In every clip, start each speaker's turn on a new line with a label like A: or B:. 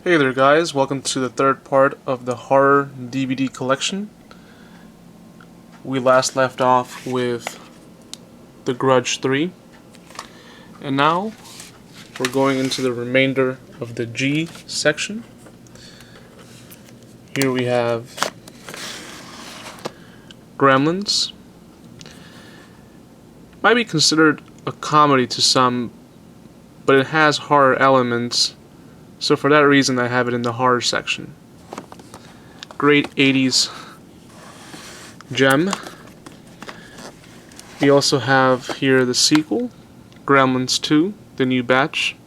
A: Hey there guys, welcome to the third part of the horror DVD collection. We last left off with The Grudge 3, and now we're going into the remainder of the G section. Here we have Gremlins. Might be considered a comedy to some, but it has horror elements. So for that reason, I have it in the horror section. Great 80s gem. We also have here the sequel, Gremlins 2, the new batch.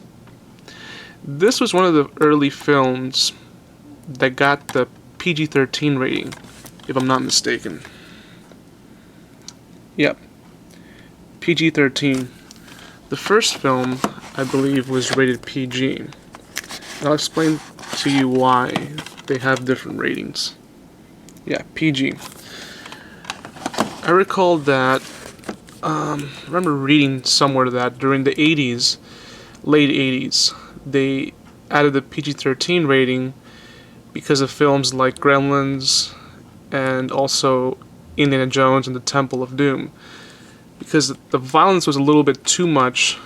A: This was one of the early films that got the PG-13 rating, if I'm not mistaken. Yep, PG-13. The first film, I believe, was rated PG. I'll explain to you why they have different ratings. Yeah, PG. I recall that, I remember reading somewhere that during the 80s, late 80s, they added the PG-13 rating because of films like Gremlins and also Indiana Jones and the Temple of Doom. Because the violence was a little bit too much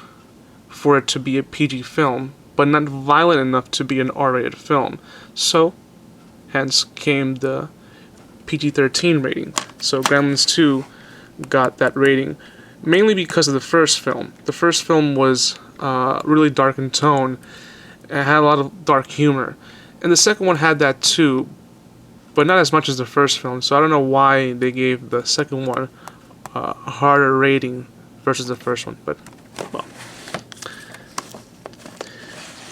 A: for it to be a PG film, but not violent enough to be an R-rated film. So, hence came the PG-13 rating. So Gremlins 2 got that rating, mainly because of the first film. The first film was really dark in tone, and had a lot of dark humor. And the second one had that too, but not as much as the first film. So I don't know why they gave the second one a harder rating versus the first one, but well.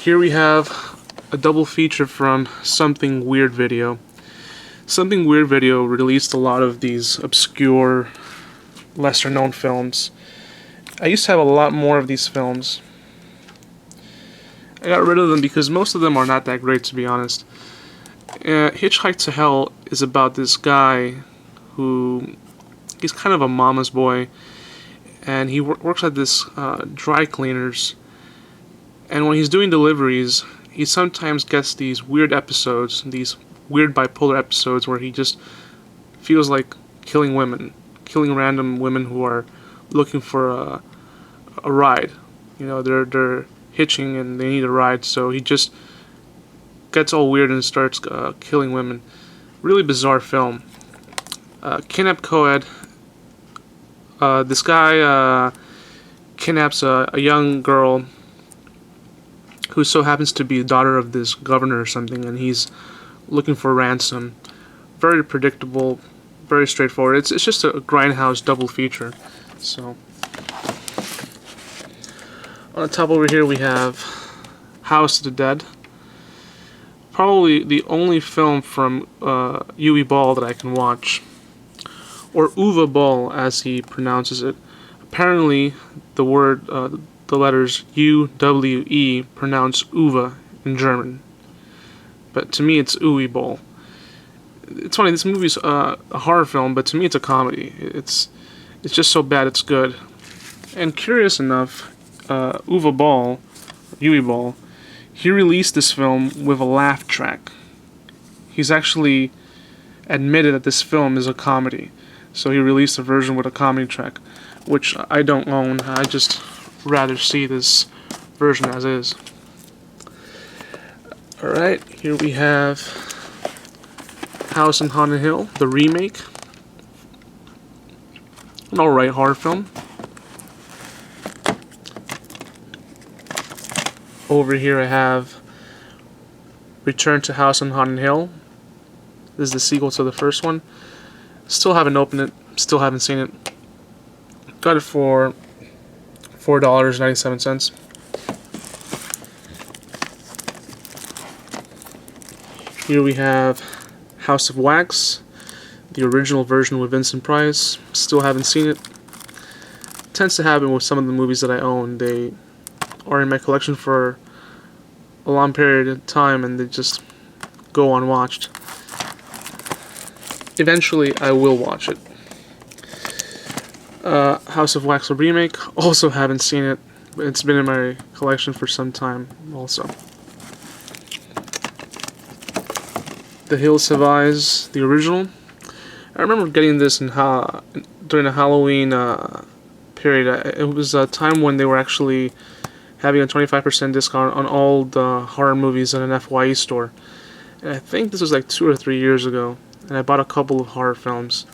A: Here we have a double feature from Something Weird Video. Something Weird Video released a lot of these obscure, lesser known films. I used to have a lot more of these films. I got rid of them because most of them are not that great, to be honest. Hitchhike to Hell is about this guy who, he's kind of a mama's boy, and he works at this dry cleaners. And when he's doing deliveries, he sometimes gets these weird episodes, these weird bipolar episodes where he just feels like killing women, killing random women who are looking for a ride. You know, they're hitching and they need a ride, so he just gets all weird and starts killing women. Really bizarre film. Kidnap co-ed. This guy kidnaps a young girl who so happens to be the daughter of this governor or something, and he's looking for ransom. Very predictable, very straightforward. It's just a Grindhouse double feature. So on the top over here we have House of the Dead. Probably the only film from Uwe Ball that I can watch, or Uwe Ball as he pronounces it. Apparently the word the letters U-W-E pronounce Uwe in German. But to me it's Uwe Ball. It's funny, this movie's a horror film, but to me it's a comedy. It's just so bad it's good. And curious enough, Uwe Ball, he released this film with a laugh track. He's actually admitted that this film is a comedy. So he released a version with a comedy track, which I don't own. I just rather see this version as is. Alright, here we have House on Haunted Hill, the remake. An alright horror film. Over here I have Return to House on Haunted Hill. This is the sequel to the first one. Still haven't opened it, still haven't seen it. Got it for $4.97. Here we have House of Wax, the original version with Vincent Price. Still haven't seen it. Tends to happen with some of the movies that I own. They are in my collection for a long period of time and they just go unwatched. Eventually I will watch it. House of Wax, a remake. Also haven't seen it. It's been in my collection for some time also. The Hills Have Eyes, the original. I remember getting this during the Halloween period. It was a time when they were actually having a 25% discount on all the horror movies in an FYE store. And I think this was like 2 or 3 years ago. And I bought a couple of horror films.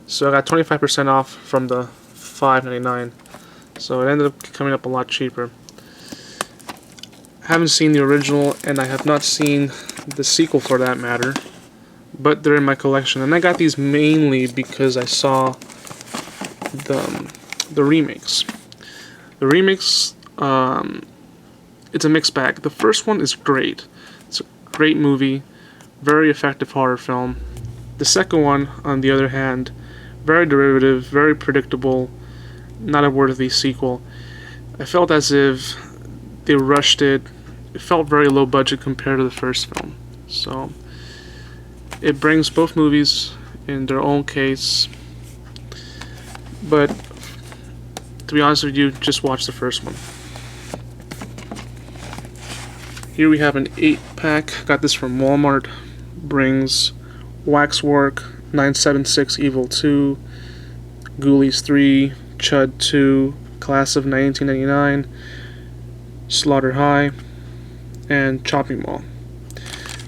A: So I got 25% off from the $5.99. So it ended up coming up a lot cheaper. I haven't seen the original, and I have not seen the sequel for that matter. But they're in my collection. And I got these mainly because I saw the remakes. The remakes, it's a mixed bag. The first one is great. It's a great movie, very effective horror film. The second one, on the other hand, very derivative, very predictable, not a worthy sequel. I felt as if they rushed it. It felt very low budget compared to the first film. So it brings both movies in their own case. But to be honest with you, just watch the first one. Here we have an 8-pack. Got this from Walmart. Brings Waxwork, 976 Evil 2, Ghoulies 3, Chud 2, Class of 1999, Slaughter High, and Chopping Mall.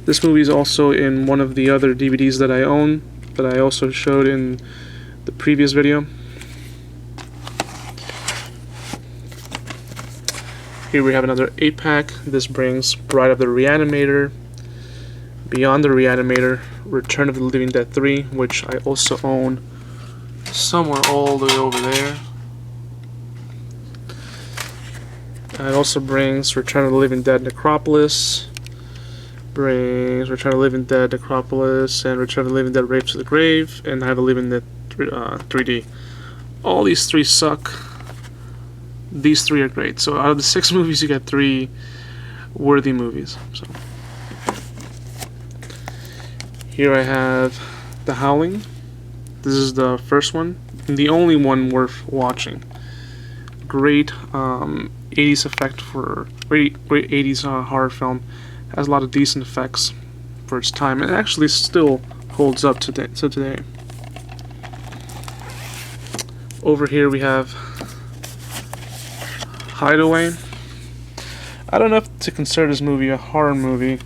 A: This movie is also in one of the other DVDs that I own, that I also showed in the previous video. Here we have another 8-pack. This brings Bride of the Reanimator, Beyond the Reanimator, Return of the Living Dead 3, which I also own somewhere all the way over there. It also brings Return of the Living Dead Necropolis, brings Return of the Living Dead Necropolis, and Return of the Living Dead Rapes to the Grave, and Night of the Living Dead 3D. All these 3 suck. These 3 are great. So out of the 6 movies, you get 3 worthy movies. So here I have The Howling. This is the first one, and the only one worth watching. Great 80s effect for great 80s horror film. Has a lot of decent effects for its time, and actually still holds up today. Over here we have Hideaway. I don't know if to consider this movie a horror movie.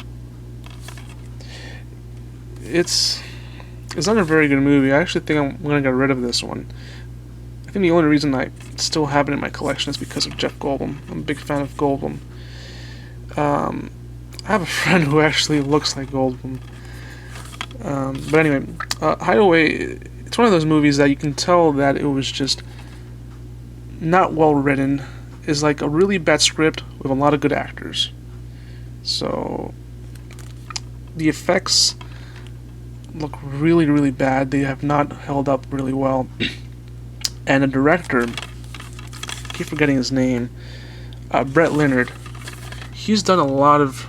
A: It's not a very good movie. I actually think I'm gonna get rid of this one. I think the only reason I still have it in my collection is because of Jeff Goldblum. I'm a big fan of Goldblum. I have a friend who actually looks like Goldblum. But anyway, Hideaway, it's one of those movies that you can tell that it was just not well written. It's like a really bad script with a lot of good actors. So the effects look really, really bad. They have not held up really well. And the director, I keep forgetting his name, Brett Leonard, he's done a lot of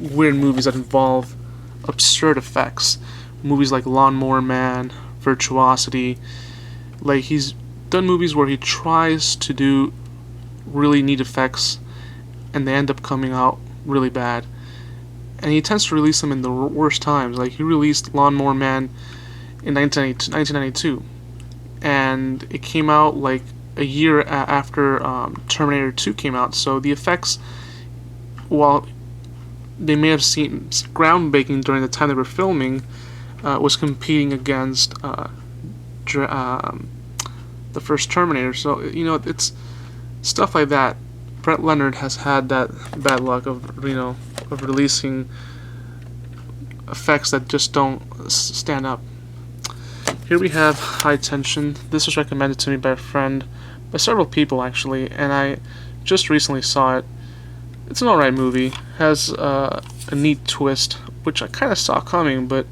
A: weird movies that involve absurd effects. Movies like Lawnmower Man, Virtuosity. Like, he's done movies where he tries to do really neat effects and they end up coming out really bad. And he tends to release them in the worst times. Like, he released Lawnmower Man in 1992. And it came out like a year after Terminator 2 came out. So the effects, while they may have seemed groundbreaking during the time they were filming, was competing against the first Terminator. So, you know, it's stuff like that. Brett Leonard has had that bad luck of releasing effects that just don't stand up. Here we have High Tension. This was recommended to me by a friend, by several people actually, and I just recently saw it. It's an alright movie. Has a neat twist, which I kind of saw coming, but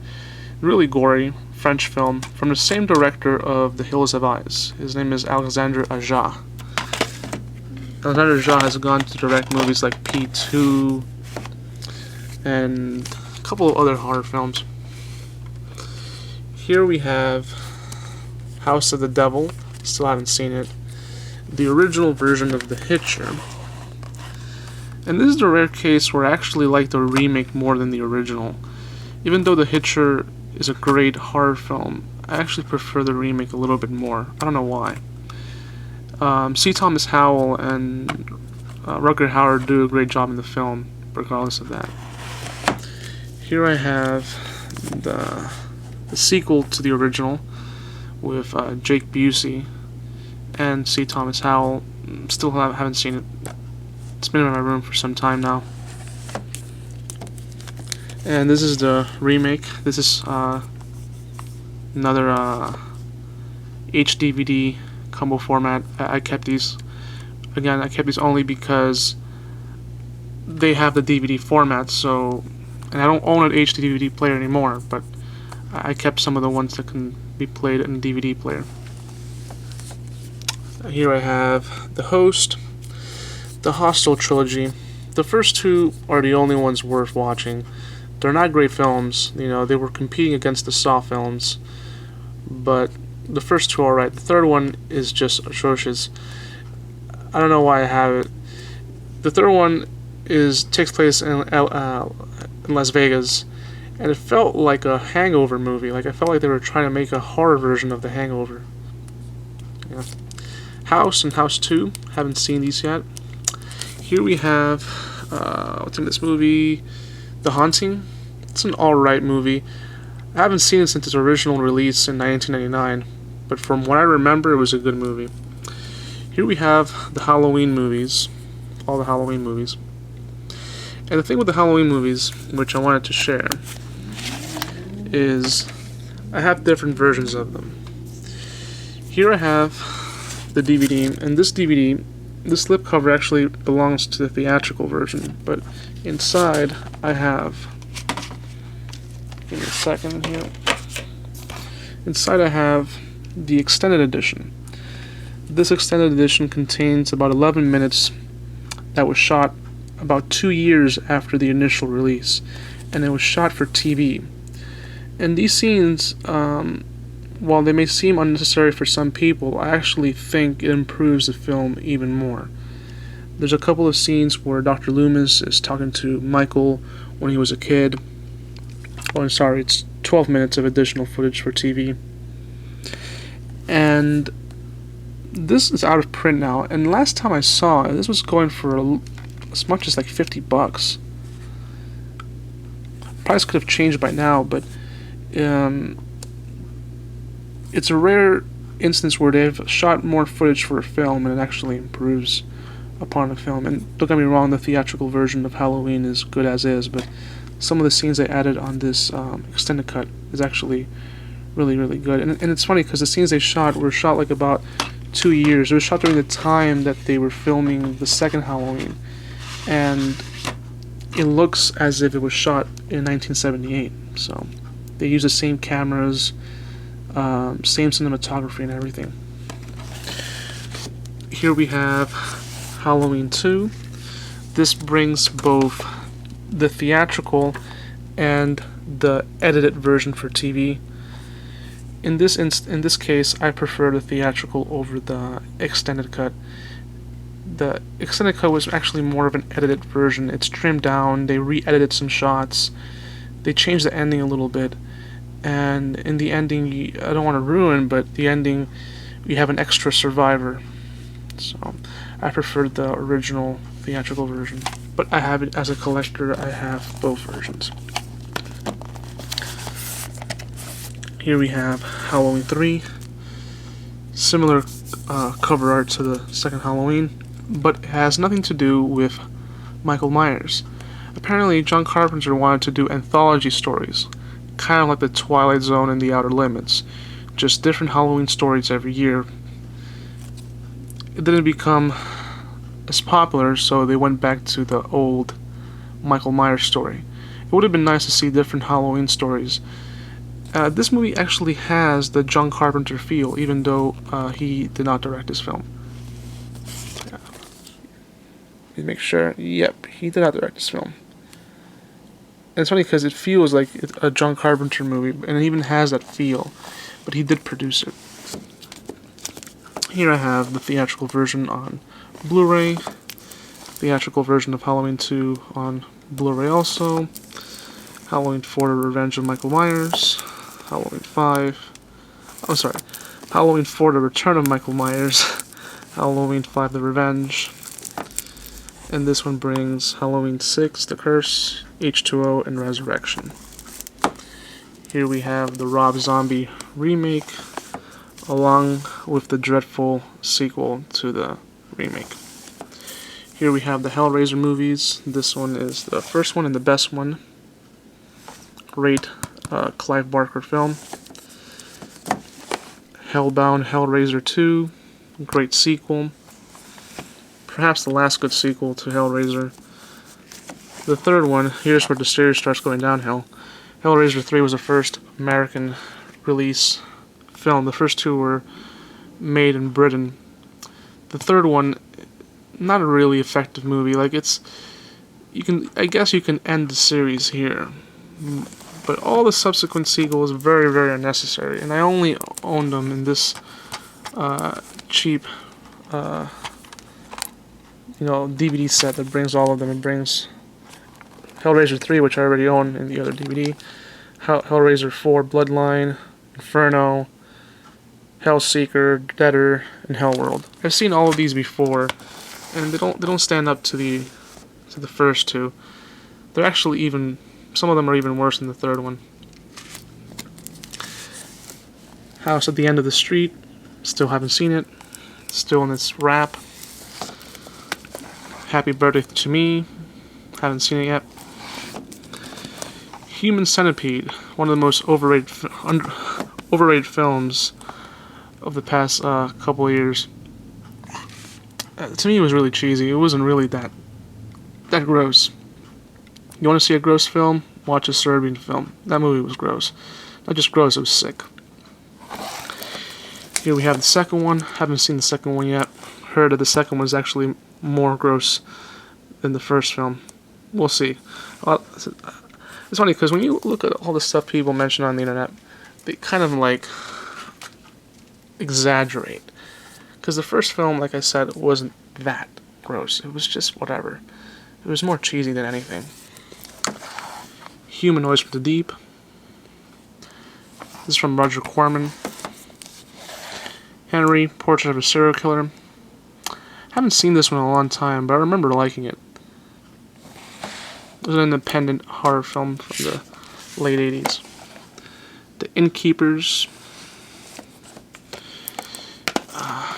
A: really gory. French film from the same director of The Hills Have Eyes. His name is Alexandre Aja. Alexandre Aja has gone to direct movies like P2 and a couple of other horror films. Here we have House of the Devil. Still haven't seen it. The original version of The Hitcher. And this is the rare case where I actually like the remake more than the original. Even though The Hitcher is a great horror film, I actually prefer the remake a little bit more. I don't know why. C. Thomas Howell and Rutger Hauer do a great job in the film, regardless of that. Here I have the sequel to the original with Jake Busey and C. Thomas Howell. Still haven't seen it. It's been in my room for some time now. And this is the remake. This is another HD-DVD combo format. I kept these. Again, I kept these only because they have the DVD format, so... And I don't own an HD-DVD player anymore, but I kept some of the ones that can be played in a DVD player. Here I have The Host, the Hostel trilogy. The first two are the only ones worth watching. They're not great films, you know, they were competing against the Saw films, but the first two are alright. The third one is just atrocious. I don't know why I have it. The third one takes place in Las Vegas, and it felt like a Hangover movie. Like, I felt like they were trying to make a horror version of The Hangover. Yeah. House and House 2, haven't seen these yet. Here we have, what's in this movie? The Haunting. It's an alright movie. I haven't seen it since its original release in 1999, but from what I remember, it was a good movie. Here we have the Halloween movies, all the Halloween movies. And the thing with the Halloween movies, which I wanted to share, is I have different versions of them. Here I have the DVD, and this DVD, this slipcover actually belongs to the theatrical version, but inside I have, give me a second here, inside I have the extended edition. This extended edition contains about 11 minutes that was shot about 2 years after the initial release, and it was shot for TV. And these scenes, while they may seem unnecessary for some people, I actually think it improves the film even more. There's a couple of scenes where Dr. Loomis is talking to Michael when he was a kid. Oh, I'm sorry, it's 12 minutes of additional footage for TV. And this is out of print now, and last time I saw it, this was going for as much as like $50. Price could have changed by now, but it's a rare instance where they've shot more footage for a film and it actually improves upon the film. And don't get me wrong, the theatrical version of Halloween is good as is, but some of the scenes they added on this extended cut is actually really, really good. And it's funny because the scenes they shot were shot like about 2 years. It was shot during the time that they were filming the second Halloween, and it looks as if it was shot in 1978. So they use the same cameras, same cinematography and everything. Here we have Halloween 2. This brings both the theatrical and the edited version for TV. In this case, I prefer the theatrical over the extended cut. The extended cut was actually more of an edited version. It's trimmed down, they re-edited some shots, they changed the ending a little bit, and in the ending, I don't want to ruin, but the ending, you have an extra survivor. So I prefer the original theatrical version, but I have it as a collector. I have both versions. Here we have Halloween 3, similar cover art to the second Halloween, but it has nothing to do with Michael Myers. Apparently, John Carpenter wanted to do anthology stories, kind of like the Twilight Zone and The Outer Limits, just different Halloween stories every year. It didn't become as popular, so they went back to the old Michael Myers story. It would have been nice to see different Halloween stories. This movie actually has the John Carpenter feel, even though he did not direct this film. Let me make sure. Yep, he did not direct this film. And it's funny because it feels like a John Carpenter movie, and it even has that feel, but he did produce it. Here I have the theatrical version on Blu-ray, theatrical version of Halloween 2 on Blu-ray also. Halloween 4, The Revenge of Michael Myers. Halloween 5. I'm sorry. Halloween 4, The Return of Michael Myers. Halloween 5, The Revenge. And this one brings Halloween 6, The Curse, H2O, and Resurrection. Here we have the Rob Zombie remake, along with the dreadful sequel to the remake. Here we have the Hellraiser movies. This one is the first one and the best one. Great Clive Barker film. Hellbound Hellraiser 2, great sequel. Perhaps the last good sequel to Hellraiser. The third one, here's where the series starts going downhill. Hellraiser 3 was the first American release film. The first two were made in Britain. The third one, not a really effective movie. Like I guess you can end the series here. But all the subsequent sequels are very, very unnecessary. And I only owned them in this cheap, DVD set that brings all of them. It brings Hellraiser 3, which I already own in the other DVD. Hellraiser 4, Bloodline, Inferno, Hellseeker, Deader, and Hellworld. I've seen all of these before, and they don't stand up to the first two. They're actually even. Some of them are even worse than the third one. House at the End of the Street. Still haven't seen it. Still in its wrap. Happy Birthday to Me. Haven't seen it yet. Human Centipede. One of the most overrated films of the past couple of years. To me, it was really cheesy. It wasn't really that gross. You want to see a gross film? Watch a Serbian film. That movie was gross. Not just gross, it was sick. Here we have the second one. Haven't seen the second one yet. Heard that the second one is actually more gross than the first film. We'll see. It's funny because when you look at all the stuff people mention on the internet, they kind of like exaggerate. Because the first film, like I said, wasn't that gross. It was just whatever. It was more cheesy than anything. Humanoids from the Deep. This is from Roger Corman. Henry, Portrait of a Serial Killer. Haven't seen this one in a long time, but I remember liking it. It was an independent horror film from the late 80s. The Innkeepers.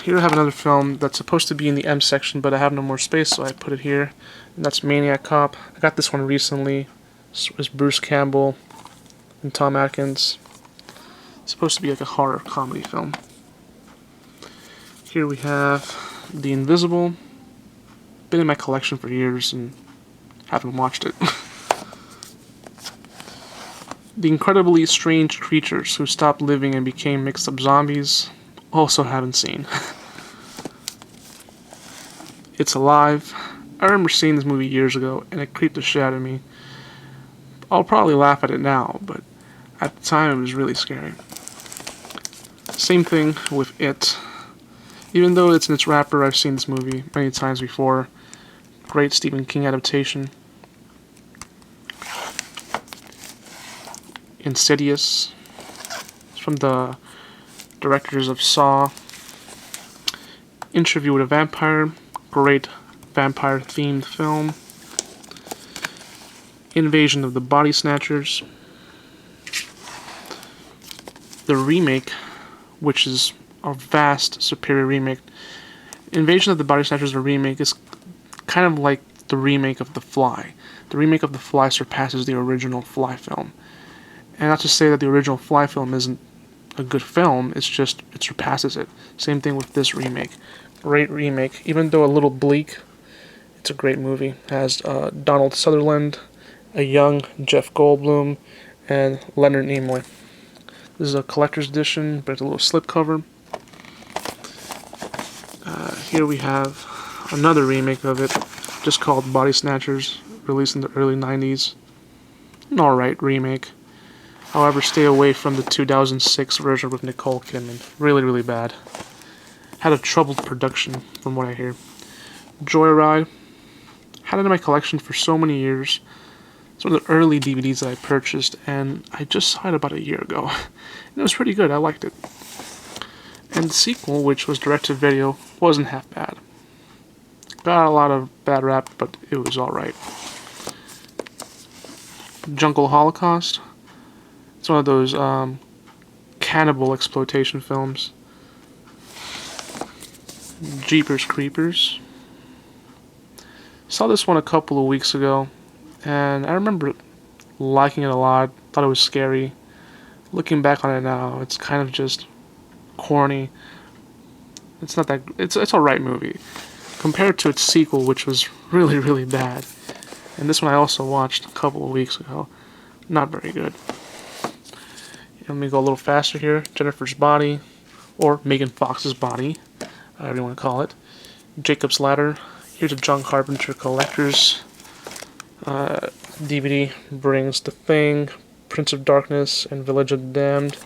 A: Here I have another film that's supposed to be in the M section, but I have no more space, so I put it here. And that's Maniac Cop. I got this one recently. It was Bruce Campbell and Tom Atkins. It's supposed to be like a horror comedy film. Here we have The Invisible. Been in my collection for years and haven't watched it. The Incredibly Strange Creatures Who Stopped Living and Became Mixed Up Zombies. Also haven't seen. It's Alive. I remember seeing this movie years ago and it creeped the shit out of me. I'll probably laugh at it now, but at the time it was really scary. Same thing with It. Even though it's in its wrapper, I've seen this movie many times before. Great Stephen King adaptation. Insidious. It's from the directors of Saw. Interview with a Vampire. Great vampire-themed film. Invasion of the Body Snatchers. The remake, which is a vast, superior remake. Invasion of the Body Snatchers, the remake, is kind of like the remake of The Fly. The remake of The Fly surpasses the original Fly film. And not to say that the original Fly film isn't a good film, it's just, it surpasses it. Same thing with this remake. Great remake. Even though a little bleak, it's a great movie. It has Donald Sutherland, a young Jeff Goldblum, and Leonard Nimoy. This is a collector's edition, but it's a little slipcover. Here we have another remake of it, just called Body Snatchers, released in the early 90s. An alright remake. However, stay away from the 2006 version with Nicole Kidman. Really, really bad. Had a troubled production, from what I hear. Joyride. Had it in my collection for so many years. It's one of the early DVDs that I purchased, and I just saw it about a year ago. And it was pretty good. I liked it. And the sequel, which was direct-to-video, wasn't half bad. Got a lot of bad rap, but it was alright. Jungle Holocaust. It's one of those cannibal exploitation films. Jeepers Creepers. Saw this one a couple of weeks ago, and I remember liking it a lot. Thought it was scary. Looking back on it now, it's kind of just corny. It's not that. It's a right movie compared to its sequel, which was really, really bad. And this one I also watched a couple of weeks ago. Not very good. Let me go a little faster here. Jennifer's Body, or Megan Fox's Body, whatever you want to call it. Jacob's Ladder. Here's a John Carpenter collector's DVD. Brings The Thing, Prince of Darkness, and Village of the Damned.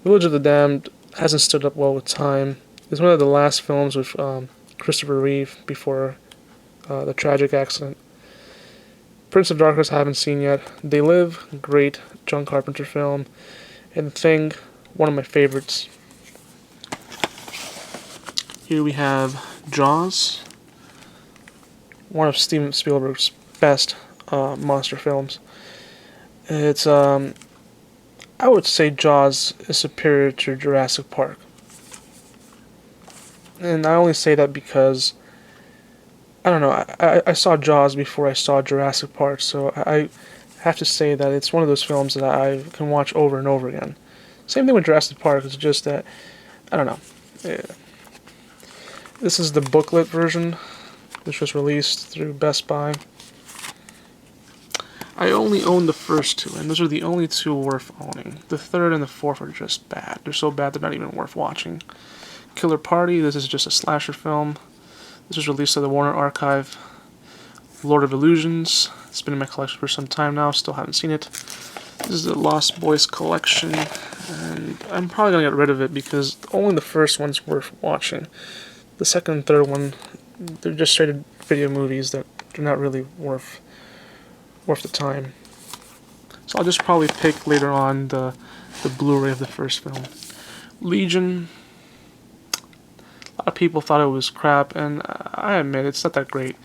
A: Village of the Damned hasn't stood up well with time. It's one of the last films with Christopher Reeve before the tragic accident. Prince of Darkness I haven't seen yet. They Live, great John Carpenter film. And The Thing, one of my favorites. Here we have Jaws, one of Steven Spielberg's best monster films. It's I would say Jaws is superior to Jurassic Park. And I only say that because, I don't know, I saw Jaws before I saw Jurassic Park, so I have to say that it's one of those films that I can watch over and over again. Same thing with Jurassic Park, it's just that, I don't know. Yeah. This is the booklet version, which was released through Best Buy. I only own the first two, and those are the only two worth owning. The third and the fourth are just bad. They're so bad they're not even worth watching. Killer Party, this is just a slasher film. This was released at the Warner Archive. Lord of Illusions, it's been in my collection for some time now, still haven't seen it. This is the Lost Boys collection, and I'm probably going to get rid of it because only the first one's worth watching. The second and third one, they're just straight video movies that are not really worth the time. So I'll just probably pick later on the Blu-ray of the first film. Legion, a lot of people thought it was crap, and I admit it's not that great.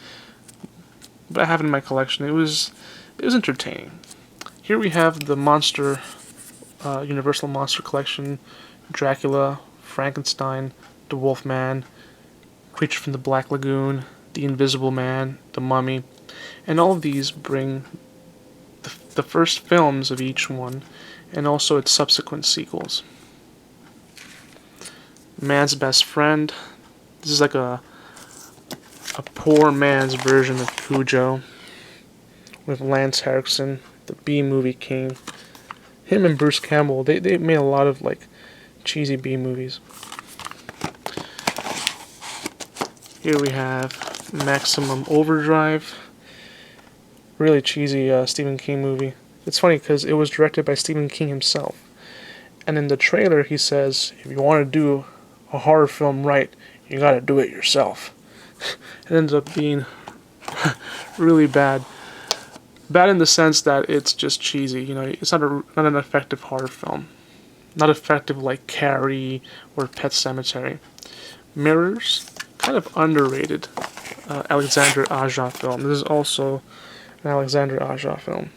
A: But I have it in my collection. It was entertaining. Here we have the Monster, Universal Monster Collection, Dracula, Frankenstein, the Wolfman, Creature from the Black Lagoon, The Invisible Man, The Mummy, and all of these bring the first films of each one, and also its subsequent sequels. Man's Best Friend. This is like a poor man's version of Cujo, with Lance Henriksen, the B-movie king. Him and Bruce Campbell, they made a lot of like cheesy B-movies. Here we have Maximum Overdrive. Really cheesy Stephen King movie. It's funny because it was directed by Stephen King himself. And in the trailer he says, if you want to do a horror film right, you gotta do it yourself. It ends up being really bad. Bad in the sense that it's just cheesy. You know, it's not an effective horror film. Not effective like Carrie or Pet Sematary. Mirrors, kind of underrated Alexandre Aja film. This is also an Alexandre Aja film.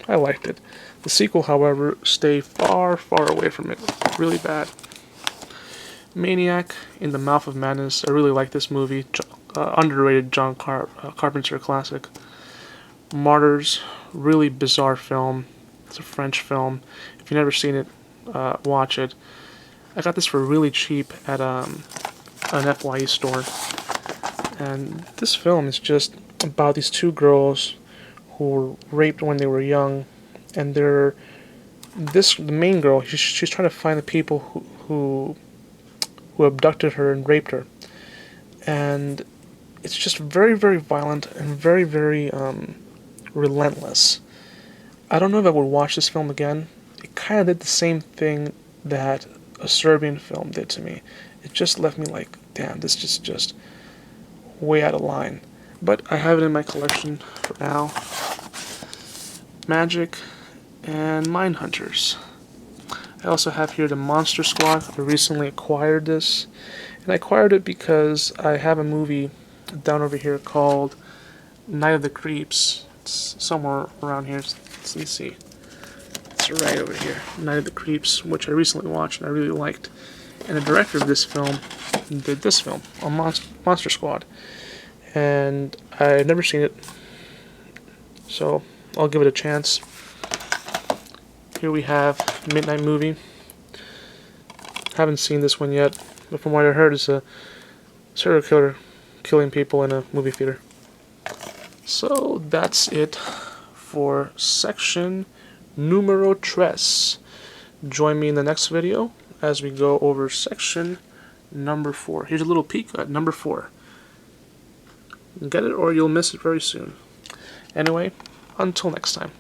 A: I liked it. The sequel, however, stayed far, far away from it. Really bad. Maniac, In the Mouth of Madness. I really like this movie. Underrated John Carpenter classic. Martyrs, really bizarre film. It's a French film. If you've never seen it, watch it. I got this for really cheap at an FYE store. And this film is just about these two girls who were raped when they were young, and the main girl, she's trying to find the people who abducted her and raped her, and it's just very, very violent and very, very relentless. I don't know if I would watch this film again. It kind of did the same thing that a Serbian film did to me. It just left me like, damn, this is just way out of line. But I have it in my collection for now. Magic, and Mindhunters. I also have here the Monster Squad. I recently acquired this, and I acquired it because I have a movie down over here called Night of the Creeps. It's somewhere around here. Let's see. It's right over here. Night of the Creeps, which I recently watched and I really liked. And the director of this film did this film, on Monster Squad. And I had never seen it, so I'll give it a chance. Here we have Midnight Movie. Haven't seen this one yet, but from what I heard, it's a serial killer killing people in a movie theater. So that's it for section numero tres. Join me in the next video as we go over section number 4. Here's a little peek at number 4. Get it or you'll miss it very soon. Anyway, until next time.